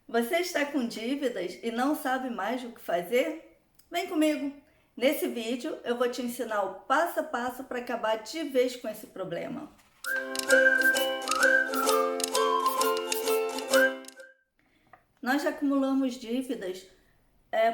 Você está com dívidas e não sabe mais o que fazer? Vem comigo! Nesse vídeo eu vou te ensinar o passo a passo para acabar de vez com esse problema. Nós já acumulamos dívidas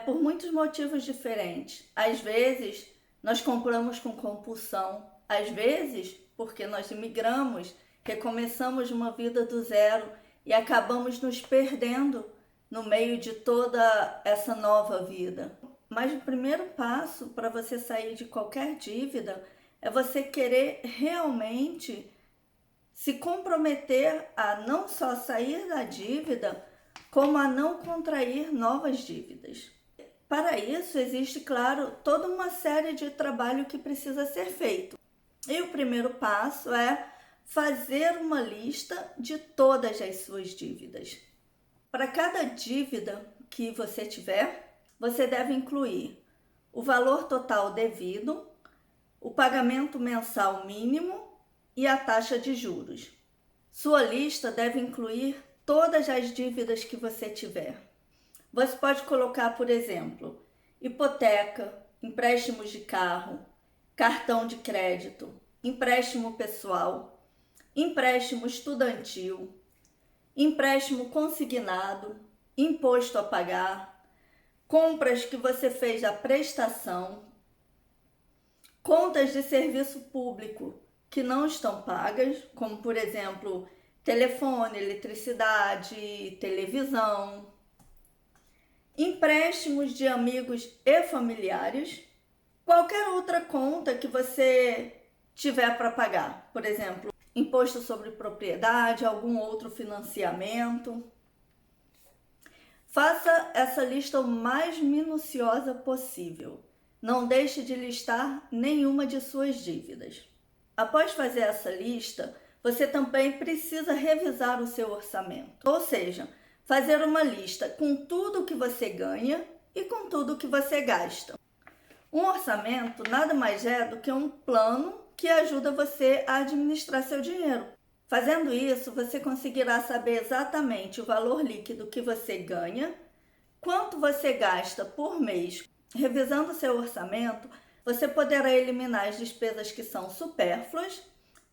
por muitos motivos diferentes. Às vezes nós compramos com compulsão, às vezes porque nós imigramos, recomeçamos uma vida do zero e acabamos nos perdendo no meio de toda essa nova vida. Mas o primeiro passo para você sair de qualquer dívida é você querer realmente se comprometer a não só sair da dívida, como a não contrair novas dívidas. Para isso, existe, claro, toda uma série de trabalho que precisa ser feito. E o primeiro passo é fazer uma lista de todas as suas dívidas. Para cada dívida que você tiver, você deve incluir o valor total devido, o pagamento mensal mínimo e a taxa de juros. Sua lista deve incluir todas as dívidas que você tiver. Você pode colocar, por exemplo, hipoteca, empréstimos de carro, cartão de crédito, empréstimo pessoal, empréstimo estudantil, empréstimo consignado, imposto a pagar, compras que você fez à prestação, contas de serviço público que não estão pagas, como por exemplo, telefone, eletricidade, televisão, empréstimos de amigos e familiares, qualquer outra conta que você tiver para pagar, por exemplo, imposto sobre propriedade, algum outro financiamento. Faça essa lista o mais minuciosa possível. Não deixe de listar nenhuma de suas dívidas. Após fazer essa lista, você também precisa revisar o seu orçamento. Ou seja, fazer uma lista com tudo que você ganha e com tudo que você gasta. Um orçamento nada mais é do que um plano que ajuda você a administrar seu dinheiro. Fazendo isso, você conseguirá saber exatamente o valor líquido que você ganha, quanto você gasta por mês. Revisando seu orçamento, você poderá eliminar as despesas que são supérfluas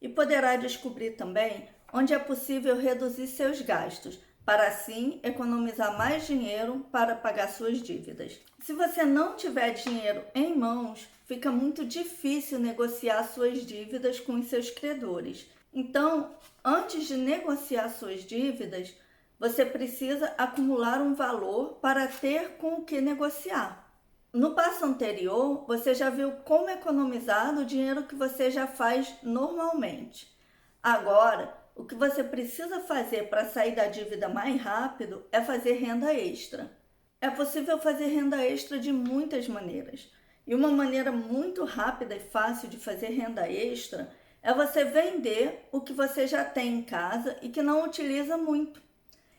e poderá descobrir também onde é possível reduzir seus gastos, para assim economizar mais dinheiro para pagar suas dívidas. Se você não tiver dinheiro em mãos, fica muito difícil negociar suas dívidas com os seus credores. Então, antes de negociar suas dívidas, você precisa acumular um valor para ter com o que negociar. No passo anterior, você já viu como economizar o dinheiro que você já faz normalmente. Agora, o que você precisa fazer para sair da dívida mais rápido é fazer renda extra. É possível fazer renda extra de muitas maneiras. E uma maneira muito rápida e fácil de fazer renda extra é você vender o que você já tem em casa e que não utiliza muito.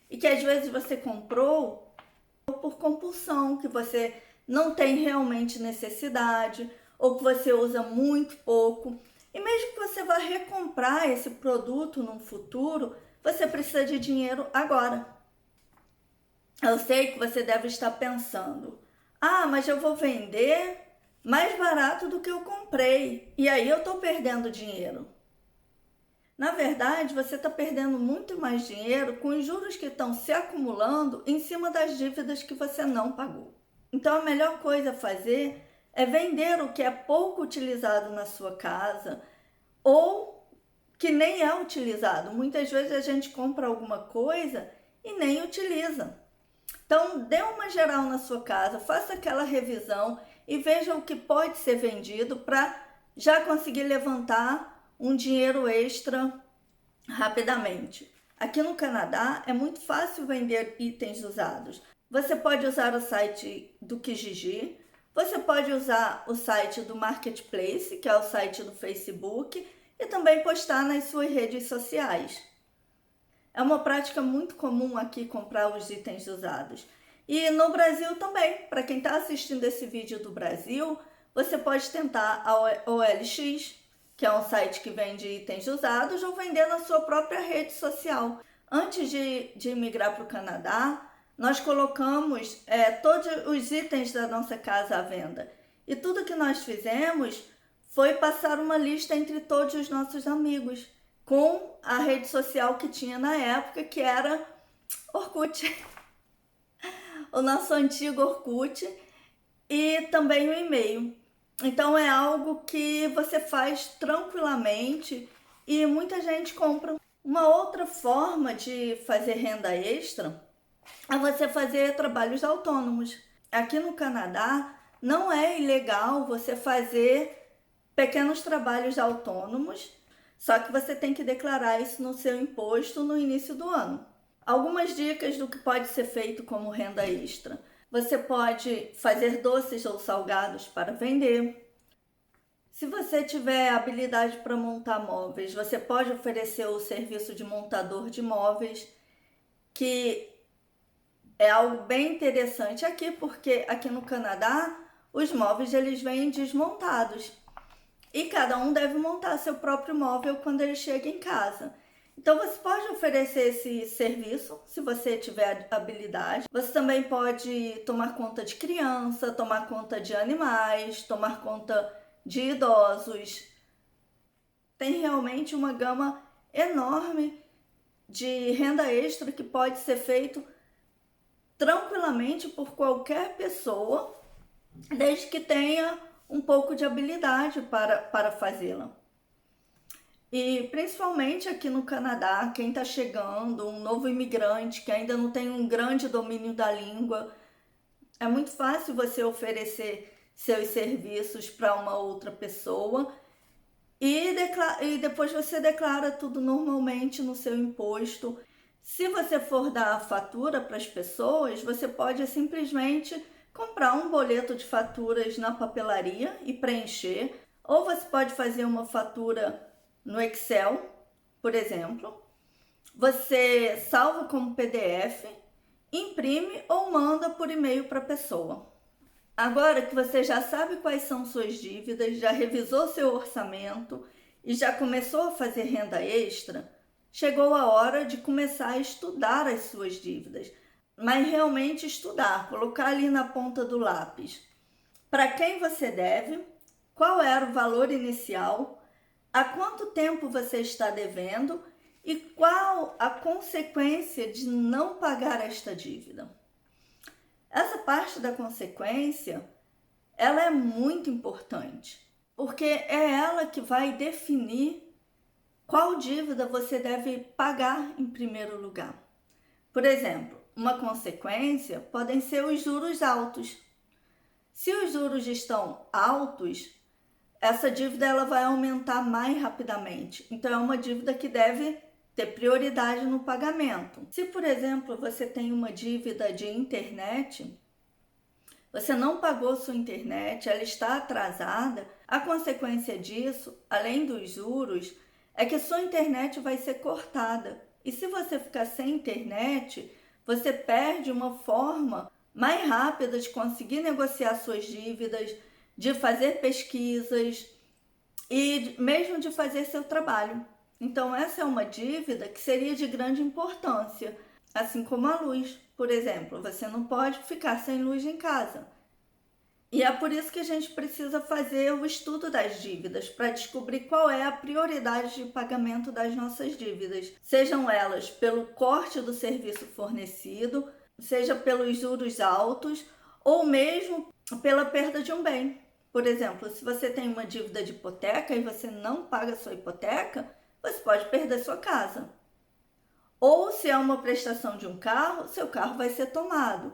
E que às vezes você comprou por compulsão, que você não tem realmente necessidade, ou que você usa muito pouco. E mesmo que você vá recomprar esse produto no futuro, você precisa de dinheiro agora. Eu sei que você deve estar pensando, mas eu vou vender mais barato do que eu comprei, e aí eu estou perdendo dinheiro. Na verdade, você está perdendo muito mais dinheiro com os juros que estão se acumulando em cima das dívidas que você não pagou. Então, a melhor coisa a fazer é vender o que é pouco utilizado na sua casa ou que nem é utilizado. Muitas vezes a gente compra alguma coisa e nem utiliza. Então, dê uma geral na sua casa, faça aquela revisão e veja o que pode ser vendido para já conseguir levantar um dinheiro extra rapidamente. Aqui no Canadá é muito fácil vender itens usados. Você pode usar o site do Kijiji, você pode usar o site do Marketplace, que é o site do Facebook, e também postar nas suas redes sociais. É uma prática muito comum aqui comprar os itens usados. E no Brasil também, para quem está assistindo esse vídeo do Brasil, você pode tentar a OLX, que é um site que vende itens usados, ou vender na sua própria rede social. Antes de migrar para o Canadá, nós colocamos todos os itens da nossa casa à venda. E tudo que nós fizemos foi passar uma lista entre todos os nossos amigos, com a rede social que tinha na época, que era Orkut, o nosso antigo Orkut, e também o e-mail. Então é algo que você faz tranquilamente e muita gente compra. Uma outra forma de fazer renda extra é você fazer trabalhos autônomos. Aqui no Canadá não é ilegal você fazer pequenos trabalhos autônomos, só que você tem que declarar isso no seu imposto no início do ano. Algumas dicas do que pode ser feito como renda extra. Você pode fazer doces ou salgados para vender. Se você tiver habilidade para montar móveis, você pode oferecer o serviço de montador de móveis, que é algo bem interessante aqui, porque aqui no Canadá os móveis eles vêm desmontados e cada um deve montar seu próprio móvel quando ele chega em casa. Então você pode oferecer esse serviço se você tiver habilidade. Você também pode tomar conta de criança, tomar conta de animais, tomar conta de idosos. Tem realmente uma gama enorme de renda extra que pode ser feito tranquilamente por qualquer pessoa, desde que tenha um pouco de habilidade para fazê-la. E principalmente aqui no Canadá, quem está chegando, um novo imigrante que ainda não tem um grande domínio da língua, é muito fácil você oferecer seus serviços para uma outra pessoa e depois você declara tudo normalmente no seu imposto. Se você for dar a fatura para as pessoas, você pode simplesmente comprar um boleto de faturas na papelaria e preencher, ou você pode fazer uma fatura no Excel, por exemplo. Você salva como PDF, imprime ou manda por e-mail para a pessoa. Agora que você já sabe quais são suas dívidas, já revisou seu orçamento e já começou a fazer renda extra, chegou a hora de começar a estudar as suas dívidas. Mas realmente estudar, colocar ali na ponta do lápis. Para quem você deve, qual era o valor inicial, há quanto tempo você está devendo e qual a consequência de não pagar esta dívida. Essa parte da consequência, ela é muito importante, porque é ela que vai definir qual dívida você deve pagar em primeiro lugar. Por exemplo, uma consequência podem ser os juros altos. Se os juros estão altos, essa dívida ela vai aumentar mais rapidamente. Então é uma dívida que deve ter prioridade no pagamento. Se, por exemplo, você tem uma dívida de internet, você não pagou sua internet, ela está atrasada, a consequência disso, além dos juros, é que sua internet vai ser cortada. E se você ficar sem internet, você perde uma forma mais rápida de conseguir negociar suas dívidas, de fazer pesquisas e mesmo de fazer seu trabalho. Então essa é uma dívida que seria de grande importância, assim como a luz, por exemplo. Você não pode ficar sem luz em casa. E é por isso que a gente precisa fazer o estudo das dívidas, para descobrir qual é a prioridade de pagamento das nossas dívidas. Sejam elas pelo corte do serviço fornecido, seja pelos juros altos, ou mesmo pela perda de um bem. Por exemplo, se você tem uma dívida de hipoteca e você não paga sua hipoteca, você pode perder sua casa. Ou se é uma prestação de um carro, seu carro vai ser tomado.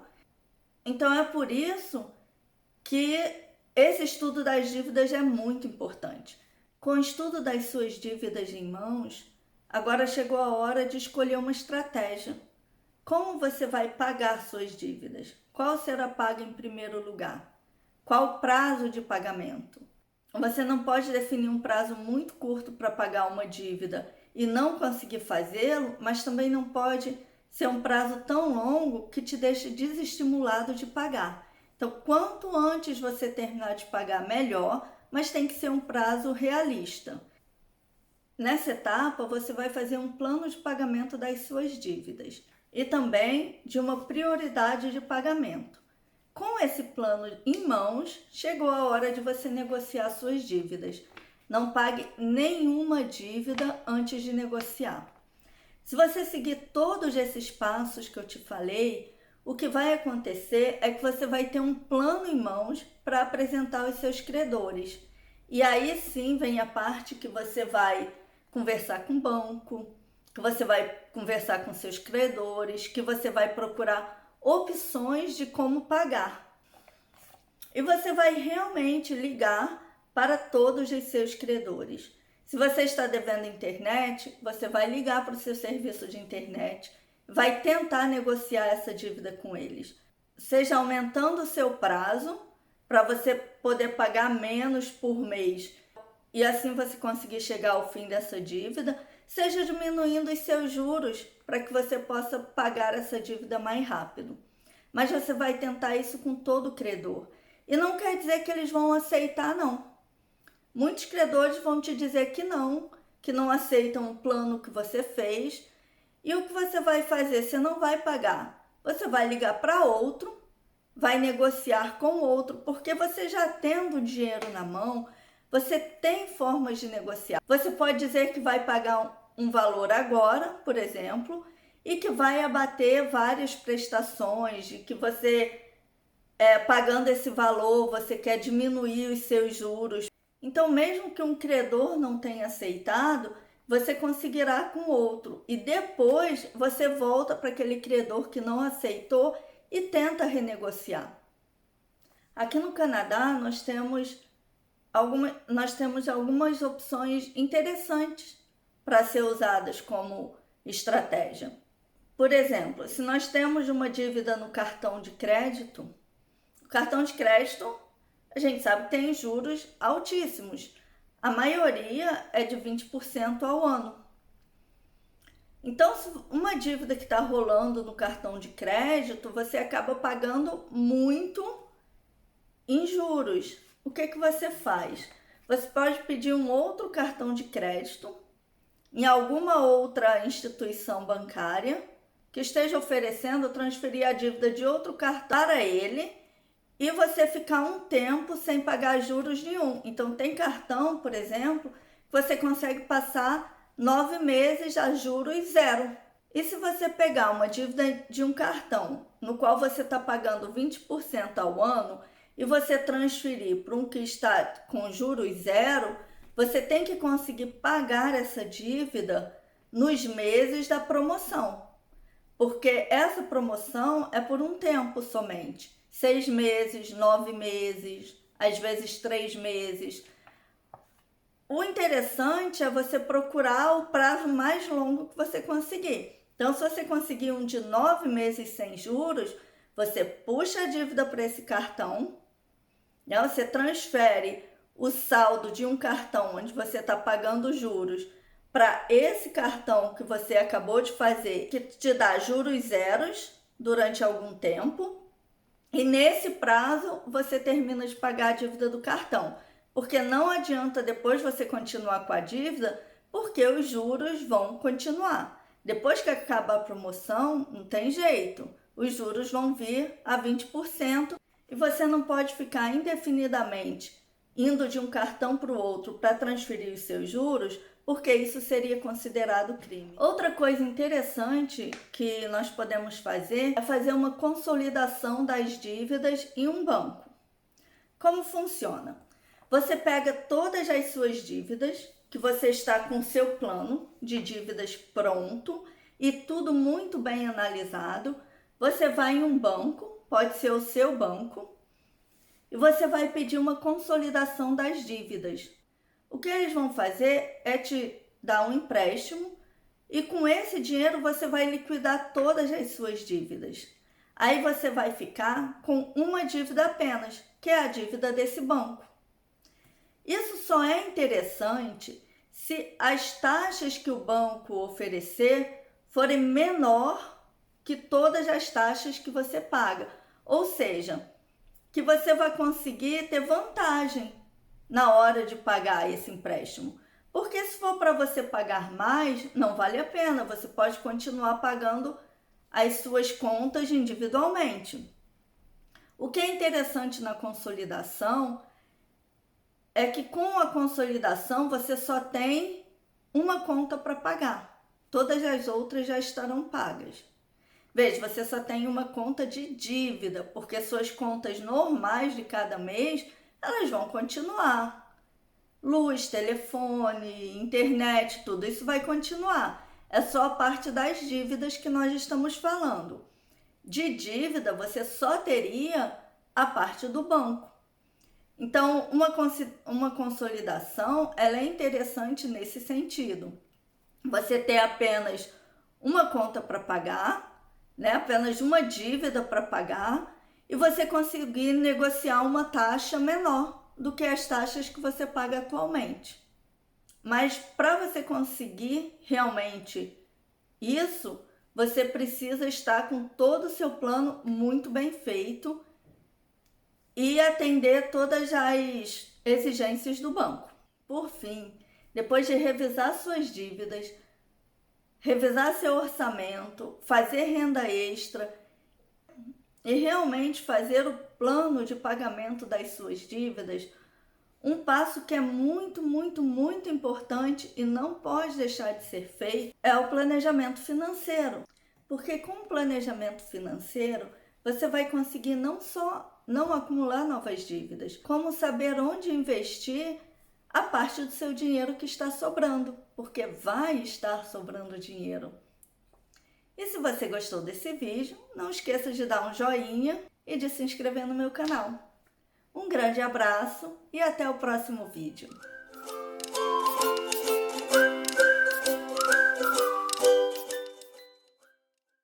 Então é por isso que esse estudo das dívidas é muito importante. Com o estudo das suas dívidas em mãos, agora chegou a hora de escolher uma estratégia. Como você vai pagar suas dívidas? Qual será paga em primeiro lugar? Qual o prazo de pagamento? Você não pode definir um prazo muito curto para pagar uma dívida e não conseguir fazê-lo, mas também não pode ser um prazo tão longo que te deixe desestimulado de pagar. Então, quanto antes você terminar de pagar, melhor, mas tem que ser um prazo realista. Nessa etapa, você vai fazer um plano de pagamento das suas dívidas. e também de uma prioridade de pagamento. Com esse plano em mãos, chegou a hora de você negociar suas dívidas. Não pague nenhuma dívida antes de negociar. Se você seguir todos esses passos que eu te falei, o que vai acontecer é que você vai ter um plano em mãos para apresentar aos seus credores. E aí sim vem a parte que você vai conversar com o banco, que você vai conversar com seus credores, que você vai procurar opções de como pagar. E você vai realmente ligar para todos os seus credores. Se você está devendo internet, você vai ligar para o seu serviço de internet, vai tentar negociar essa dívida com eles. Seja aumentando o seu prazo para você poder pagar menos por mês e assim você conseguir chegar ao fim dessa dívida, seja diminuindo os seus juros para que você possa pagar essa dívida mais rápido. Mas você vai tentar isso com todo credor. E não quer dizer que eles vão aceitar, não. Muitos credores vão te dizer que não aceitam o plano que você fez. E o que você vai fazer? Você não vai pagar. Você vai ligar para outro, vai negociar com outro, porque você já tendo dinheiro na mão, você tem formas de negociar. Você pode dizer que vai pagar um valor agora, por exemplo, e que vai abater várias prestações, e que você, pagando esse valor, você quer diminuir os seus juros. Então, mesmo que um credor não tenha aceitado, você conseguirá com outro. E depois você volta para aquele credor que não aceitou e tenta renegociar. Aqui no Canadá, nós temos algumas opções interessantes para ser usadas como estratégia. Por exemplo, se nós temos uma dívida no cartão de crédito, o cartão de crédito, a gente sabe que tem juros altíssimos. A maioria é de 20% ao ano. Então, se uma dívida que está rolando no cartão de crédito, você acaba pagando muito em juros. O que você faz? Você pode pedir um outro cartão de crédito em alguma outra instituição bancária que esteja oferecendo transferir a dívida de outro cartão para ele e você ficar um tempo sem pagar juros nenhum. Então, tem cartão, por exemplo, que você consegue passar 9 meses a juros zero. E se você pegar uma dívida de um cartão, no qual você está pagando 20% ao ano, e você transferir para um que está com juros zero, você tem que conseguir pagar essa dívida nos meses da promoção. Porque essa promoção é por um tempo somente. 6 meses, 9 meses, às vezes 3 meses. O interessante é você procurar o prazo mais longo que você conseguir. Então, se você conseguir um de 9 meses sem juros, você puxa a dívida para esse cartão, né? Você transfere o saldo de um cartão onde você está pagando juros para esse cartão que você acabou de fazer, que te dá juros zeros durante algum tempo. E nesse prazo, você termina de pagar a dívida do cartão. Porque não adianta depois você continuar com a dívida, porque os juros vão continuar. Depois que acaba a promoção, não tem jeito. Os juros vão vir a 20% e você não pode ficar indefinidamente indo de um cartão para o outro para transferir os seus juros, porque isso seria considerado crime. Outra coisa interessante que nós podemos fazer é fazer uma consolidação das dívidas em um banco. Como funciona? Você pega todas as suas dívidas, que você está com o seu plano de dívidas pronto e tudo muito bem analisado. Você vai em um banco, pode ser o seu banco, e você vai pedir uma consolidação das dívidas. O que eles vão fazer é te dar um empréstimo e com esse dinheiro você vai liquidar todas as suas dívidas. Aí você vai ficar com uma dívida apenas, que é a dívida desse banco. Isso só é interessante se as taxas que o banco oferecer forem menor que todas as taxas que você paga. Ou seja, que você vai conseguir ter vantagem na hora de pagar esse empréstimo. Porque se for para você pagar mais, não vale a pena. Você pode continuar pagando as suas contas individualmente. O que é interessante na consolidação é que com a consolidação você só tem uma conta para pagar. Todas as outras já estarão pagas. Veja, você só tem uma conta de dívida, porque suas contas normais de cada mês, elas vão continuar. Luz, telefone, internet, tudo isso vai continuar. É só a parte das dívidas que nós estamos falando. De dívida, você só teria a parte do banco. Então, uma consolidação, ela é interessante nesse sentido. Você ter apenas uma conta para pagar, né? Apenas uma dívida para pagar, e você conseguir negociar uma taxa menor do que as taxas que você paga atualmente. Mas para você conseguir realmente isso, você precisa estar com todo o seu plano muito bem feito e atender todas as exigências do banco. Por fim, depois de revisar suas dívidas, revisar seu orçamento, fazer renda extra e realmente fazer o plano de pagamento das suas dívidas, um passo que é muito, muito, muito importante e não pode deixar de ser feito é o planejamento financeiro. Porque com o planejamento financeiro, você vai conseguir não só não acumular novas dívidas, como saber onde investir a parte do seu dinheiro que está sobrando, porque vai estar sobrando dinheiro. E se você gostou desse vídeo, não esqueça de dar um joinha e de se inscrever no meu canal. Um grande abraço e até o próximo vídeo.